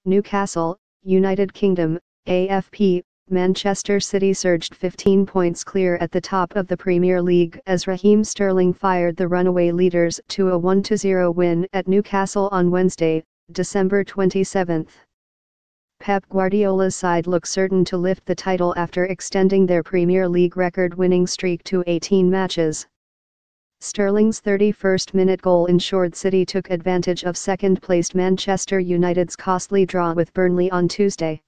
Newcastle, United Kingdom, AFP, Manchester City surged 15 points clear at the top of the Premier League as Raheem Sterling fired the runaway leaders to a 1-0 win at Newcastle on Wednesday, December 27. Pep Guardiola's side look certain to lift the title after extending their Premier League record-winning streak to 18 matches. Sterling's 31st-minute goal ensured City took advantage of second-placed Manchester United's costly draw with Burnley on Tuesday.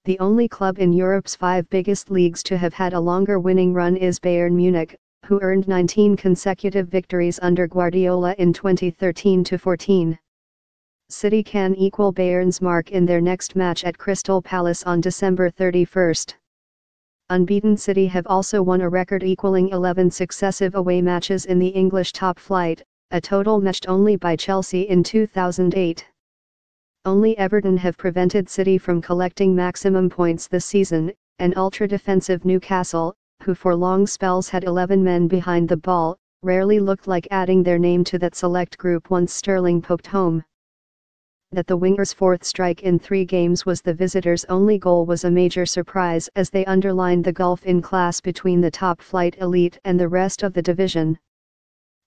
The only club in Europe's 5 biggest leagues to have had a longer winning run is Bayern Munich, who earned 19 consecutive victories under Guardiola in 2013-14. City can equal Bayern's mark in their next match at Crystal Palace on December 31. Unbeaten City have also won a record-equaling 11 successive away matches in the English top flight, a total matched only by Chelsea in 2008. Only Everton have prevented City from collecting maximum points this season. An ultra-defensive Newcastle, who for long spells had 11 men behind the ball, rarely looked like adding their name to that select group once Sterling poked home. That the wingers' 4th strike in 3 games was the visitors' only goal was a major surprise as they underlined the gulf in class between the top-flight elite and the rest of the division.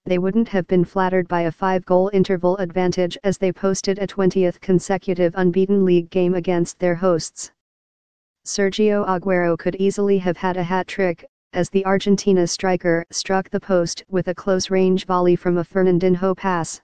They wouldn't have been flattered by a 5-goal interval advantage as they posted a 20th consecutive unbeaten league game against their hosts. Sergio Aguero could easily have had a hat-trick, as the Argentina striker struck the post with a close-range volley from a Fernandinho pass.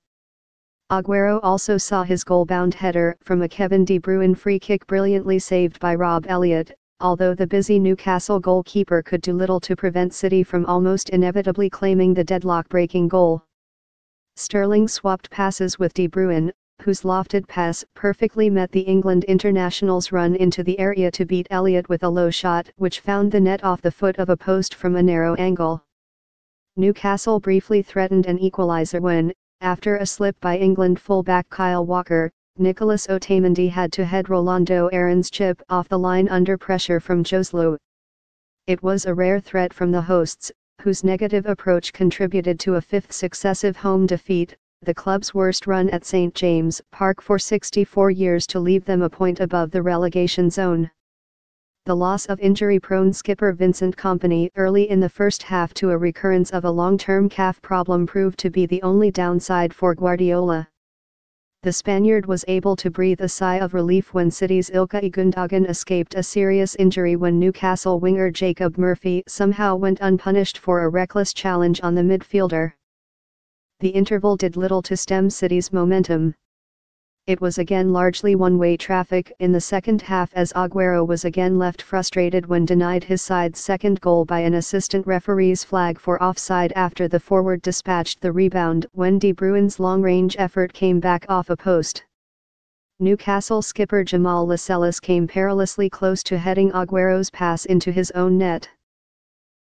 Aguero also saw his goal-bound header from a Kevin De Bruyne free-kick brilliantly saved by Rob Elliott, although the busy Newcastle goalkeeper could do little to prevent City from almost inevitably claiming the deadlock-breaking goal. Sterling swapped passes with De Bruyne, whose lofted pass perfectly met the England international's run into the area to beat Elliott with a low shot which found the net off the foot of a post from a narrow angle. Newcastle briefly threatened an equaliser when, after a slip by England fullback Kyle Walker, Nicolas Otamendi had to head Rolando Aron's chip off the line under pressure from Joselu. It was a rare threat from the hosts, whose negative approach contributed to a 5th successive home defeat, the club's worst run at St James' Park for 64 years to leave them a point above the relegation zone. The loss of injury-prone skipper Vincent Kompany early in the first half to a recurrence of a long-term calf problem proved to be the only downside for Guardiola. The Spaniard was able to breathe a sigh of relief when City's Ilkay Gundogan escaped a serious injury when Newcastle winger Jacob Murphy somehow went unpunished for a reckless challenge on the midfielder. The interval did little to stem City's momentum. It was again largely one-way traffic in the second half as Aguero was again left frustrated when denied his side's second goal by an assistant referee's flag for offside after the forward dispatched the rebound when De Bruyne's long-range effort came back off a post. Newcastle skipper Jamal Lascelles came perilously close to heading Aguero's pass into his own net.